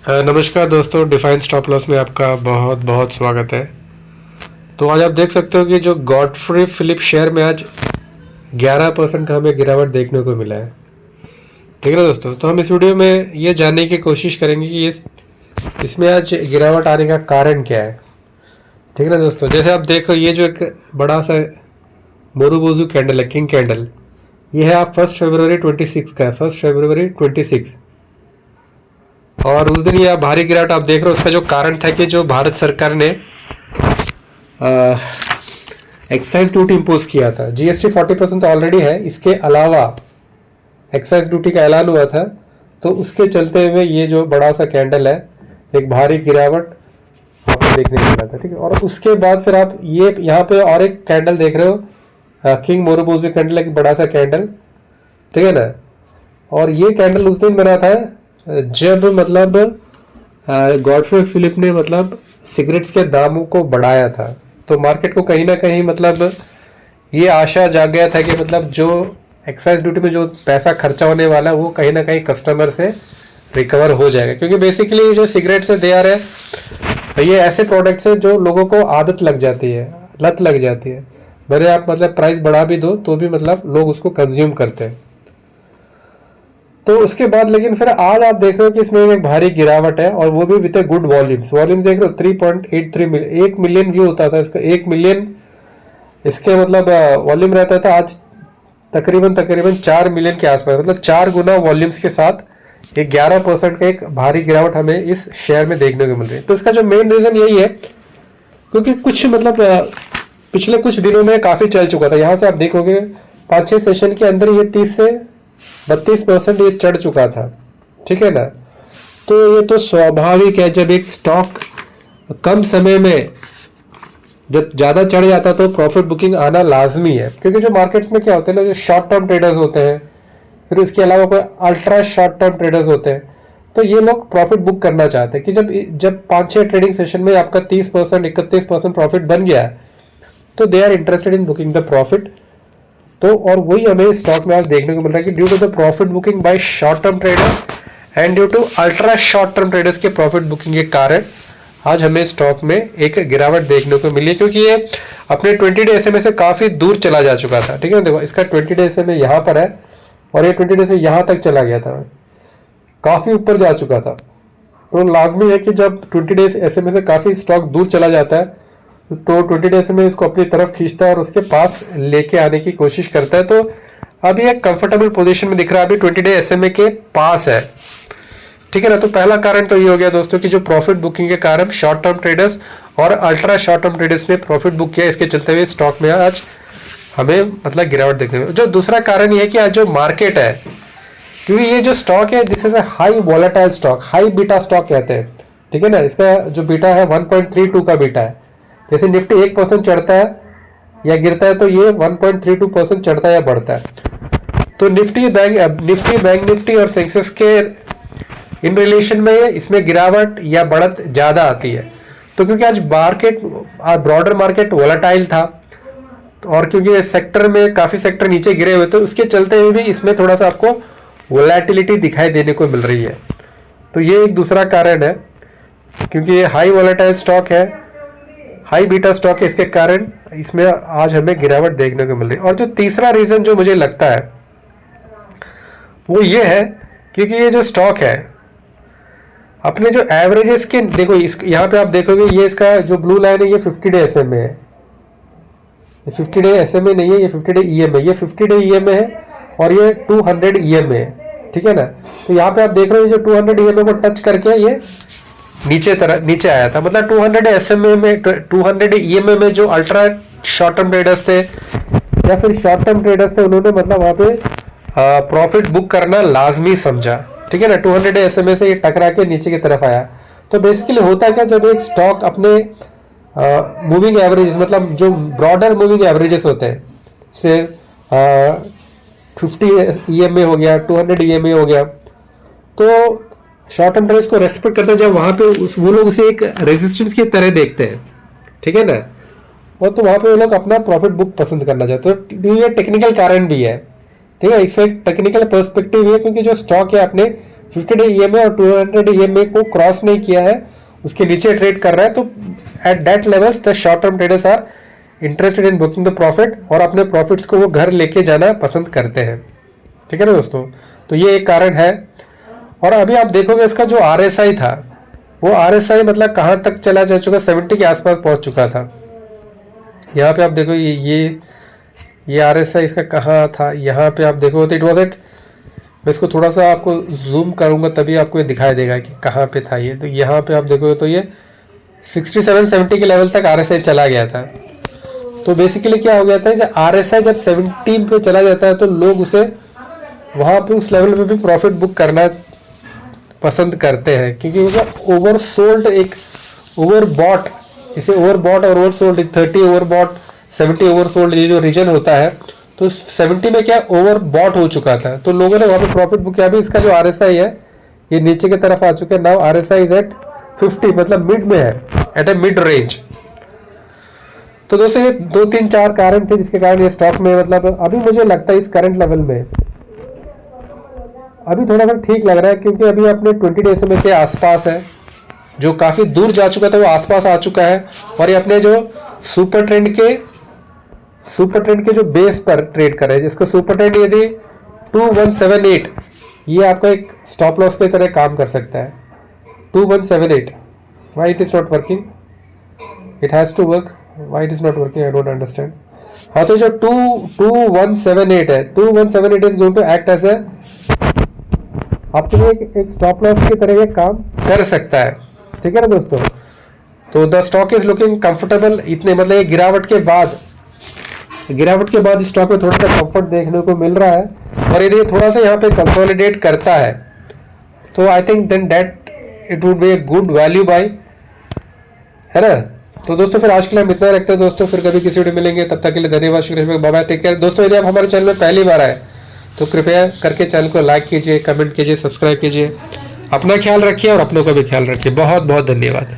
नमस्कार दोस्तों, define stop loss में आपका बहुत बहुत स्वागत है। तो आज आप देख सकते हो कि जो गॉडफ्री फिलिप शेयर में आज 11% का हमें गिरावट देखने को मिला है। ठीक है ना दोस्तों, तो हम इस वीडियो में ये जानने की कोशिश करेंगे कि इसमें आज गिरावट आने का कारण क्या है। ठीक है ना दोस्तों, जैसे आप देखो ये जो एक बड़ा सा मोरूबोजू कैंडल है, किंग कैंडल, ये है आप 1 फरवरी 26 का है, 1 फरवरी 26। और उस दिन ये भारी गिरावट आप देख रहे हो, उसका जो कारण था कि जो भारत सरकार ने एक्साइज ड्यूटी इम्पोज किया था। जीएसटी 40% तो ऑलरेडी है, इसके अलावा एक्साइज ड्यूटी का ऐलान हुआ था, तो उसके चलते हुए ये जो बड़ा सा कैंडल है, एक भारी गिरावट आपको देखने को मिला था। ठीक है, और उसके बाद फिर आप ये यहाँ पे और एक कैंडल देख रहे हो, किंग मोरूबोजू कैंडल, एक बड़ा सा कैंडल। ठीक है ना, और ये कैंडल उस दिन बना था जब मतलब गॉडफ्री फिलिप ने मतलब सिगरेट्स के दामों को बढ़ाया था। तो मार्केट को कहीं ना कहीं मतलब ये आशा जाग गया था कि मतलब जो एक्साइज ड्यूटी में जो पैसा खर्चा होने वाला है वो कहीं ना कहीं कस्टमर से रिकवर हो जाएगा, क्योंकि बेसिकली जो सिगरेट्स दे आ रहे हैं ये ऐसे प्रोडक्ट्स है जो लोगों को आदत लग जाती है, लत लग जाती है। भले आप मतलब प्राइस बढ़ा भी दो तो भी मतलब लोग उसको कंज्यूम करते हैं। तो उसके बाद लेकिन फिर आज आप देख रहे हो कि इसमें एक भारी गिरावट है, और वो भी विद ए गुड वॉल्यूम्स देख रहे हो, 3.83 मिलियन, 1 मिलियन व्यू होता था इसका, 1 मिलियन इसके मतलब वॉल्यूम रहता था। आज तकरीबन 4 मिलियन के आसपास, मतलब 4 गुना वॉल्यूम्स के साथ एक 11% का एक भारी गिरावट हमें इस शेयर में देखने को मिल रही है। तो इसका जो मेन रीजन यही है क्योंकि कुछ मतलब पिछले कुछ दिनों में काफी चल चुका था। यहाँ से आप देखोगे 5-6 सेशन के अंदर ये 30 से 32% ये चढ़ चुका था। ठीक है ना, तो ये तो स्वाभाविक है, जब एक स्टॉक कम समय में जब ज्यादा चढ़ जाता तो प्रॉफिट बुकिंग आना लाजमी है। क्योंकि जो मार्केट्स में क्या होते हैं ना, जो शॉर्ट टर्म ट्रेडर्स होते हैं, फिर उसके अलावा कोई अल्ट्रा शॉर्ट टर्म ट्रेडर्स होते हैं, तो ये लोग प्रॉफिट बुक करना चाहते हैं कि जब 5-6 ट्रेडिंग सेशन में आपका 30% 31% प्रॉफिट बन गया है तो they are interested in booking the profit. तो और वही हमें स्टॉक में आज देखने को मिल रहा है कि due to the profit booking by short term traders and due to ultra short term traders के प्रॉफिट बुकिंग के कारण आज हमें स्टॉक में एक गिरावट देखने को मिली है, क्योंकि ये अपने 20 डे SMA से काफी दूर चला जा चुका था। ठीक है, देखो इसका 20 डे SMA यहाँ पर है और ये 20 डे से यहाँ तक चला गया था, काफी ऊपर जा चुका था। तो लाजमी है कि जब 20 डे SMA से काफी स्टॉक दूर चला जाता है तो 20 डेज में इसको अपनी तरफ खींचता है और उसके पास लेके आने की कोशिश करता है। तो अभी एक कंफर्टेबल पोजीशन में दिख रहा है, अभी 20 डे SMA के पास है। ठीक है ना, तो पहला कारण तो ये हो गया दोस्तों कि जो प्रॉफिट बुकिंग के कारण शॉर्ट टर्म ट्रेडर्स और अल्ट्रा शॉर्ट टर्म ट्रेडर्स ने प्रॉफिट बुक किया, इसके चलते हुए स्टॉक में आज हमें मतलब गिरावट देखने में। जो दूसरा कारण ये है कि आज जो मार्केट है, क्योंकि ये जो स्टॉक है this is a high volatile stock, high beta stock कहते हैं। ठीक है ना, इसका जो बीटा है 1.32 का बीटा है। जैसे निफ्टी 1% चढ़ता है या गिरता है तो ये 1.32% चढ़ता है या बढ़ता है। तो निफ्टी बैंक निफ्टी और सेंसेक्स के इन रिलेशन में इसमें गिरावट या बढ़त ज्यादा आती है। तो क्योंकि आज ब्रॉडर मार्केट वोलाटाइल था और क्योंकि सेक्टर में काफी सेक्टर नीचे गिरे हुए, तो उसके चलते हुए भी इसमें थोड़ा सा आपको वोलेटिलिटी दिखाई देने को मिल रही है। तो ये एक दूसरा कारण है, क्योंकि ये हाई वोलेटाइल स्टॉक है, हाई बीटा स्टॉक है, इसके कारण इसमें आज हमें गिरावट देखने को मिल रही है। और जो तीसरा रीजन जो मुझे लगता है वो ये है, क्योंकि ये जो स्टॉक है अपने जो एवरेजेस के, देखो यहाँ पे आप देखोगे ये इसका जो ब्लू लाइन है ये 50 डे SMA है, ये 50 डे SMA नहीं है, ये 50 डे EMA, ये 50 डे EMA है और ये 200 EMA है। ठीक है ना, तो यहाँ पे आप देख रहे हो जो 200 EMA को टच करके ये नीचे आया था। मतलब 200 SMA में 200 EMA में जो अल्ट्रा शॉर्ट टर्म ट्रेडर्स थे या फिर शॉर्ट टर्म ट्रेडर्स थे, उन्होंने मतलब वहां पे प्रॉफिट बुक करना लाजमी समझा। ठीक है ना, 200 SMA से ये टकरा के नीचे की तरफ आया। तो बेसिकली होता क्या, जब एक स्टॉक अपने मूविंग एवरेजेस, मतलब जो ब्रॉडर मूविंग एवरेजेस होते हैं, से 50 EMA हो गया, 200 EMA हो गया, तो शॉर्ट टर्म ट्रेडर्स को रेस्पेक्ट करते हैं जब वहां पे वो लोग उसे एक रेजिस्टेंस की तरह देखते हैं। ठीक है ना, और तो वहां पे वो लोग अपना प्रॉफिट बुक पसंद करना चाहते हैं। तो ये टेक्निकल कारण भी है। ठीक है, इससे टेक्निकल पर्सपेक्टिव है, क्योंकि जो स्टॉक है अपने 50 डे EMA और 200 डे EMA को क्रॉस नहीं किया है, उसके नीचे ट्रेड कर रहा है, तो at that levels the short term traders are interested in booking the profit, और अपने प्रॉफिट्स को वो घर लेके जाना पसंद करते हैं। ठीक है ना दोस्तों, तो ये एक कारण है। और अभी आप देखोगे इसका जो RSI था, वो RSI मतलब कहाँ तक चला जा चुका, 70 के आसपास पहुंच चुका था। यहाँ पे आप देखो ये RSI इसका कहाँ था, यहाँ पे आप देखो तो इट वॉज एट, मैं इसको थोड़ा सा आपको जूम करूँगा तभी आपको ये दिखाई देगा कि कहाँ पे था ये। तो यहाँ पे आप देखोगे तो ये 67-70 के लेवल तक RSI चला गया था। तो बेसिकली क्या हो गया था, जब RSI जब 70 पे चला जाता है तो लोग उसे वहाँ पे उस लेवल पे भी प्रॉफिट बुक करना पसंद करते हैं, क्योंकि वो ओवरसोल्ड, एक ओवरबॉट, इसे ओवरबॉट और ओवरसोल्ड, 30 ओवरबॉट 70 ओवरसोल्ड, ये जो रीजन होता है, तो 70 में क्या ओवरबॉट हो चुका था, तो लोगों ने वहाँ पे प्रॉफिट बुक किया। अभी इसका जो RSI है ये नीचे की तरफ आ चुका है। नाउ RSI इज एट 50, मतलब मिड में है, एट ए मिड रेंज। तो दोस्तों ये 2-3-4 कारण थे जिसके कारण ये स्टॉक में, मतलब अभी मुझे लगता है इस करंट लेवल में अभी थोड़ा सा ठीक लग रहा है, क्योंकि अभी अपने 20 डे SMA के आसपास है, जो काफी दूर जा चुका था वो आसपास आ चुका है, और ये अपने जो सुपर ट्रेंड के जो बेस पर ट्रेड कर रहे हैं, जिसको सुपर ट्रेंड यदि 2178, ये आपका एक स्टॉप लॉस की तरह काम कर सकता है। 2178, why it is not working, it has to work, why it is not working, I don't understand. हाँ, तो जो 2178 है, 2178 is going to act as a आपके लिए एक स्टॉप लॉस की तरह ये काम कर सकता है। ठीक है ना दोस्तों, तो the stock is looking comfortable, इतने मतलब ये गिरावट के बाद स्टॉक में थोड़ा सा कंफर्ट देखने को मिल रहा है, और यदि थोड़ा सा यहाँ पे कंसोलिडेट करता है तो I think then that it would be a good value buy, है ना। तो दोस्तों फिर आज के लिए हम इतना रखते हैं दोस्तों, फिर कभी किसी वीडियो मिलेंगे, तब तक के लिए धन्यवाद, शुक्रिया, बाय बाय, टेक केयर। दोस्तों यदि आप हमारे चैनल में पहली बार आए तो कृपया करके चैनल को लाइक कीजिए, कमेंट कीजिए, सब्सक्राइब कीजिए। अपना ख्याल रखिए और अपनों का भी ख्याल रखिए। बहुत बहुत धन्यवाद।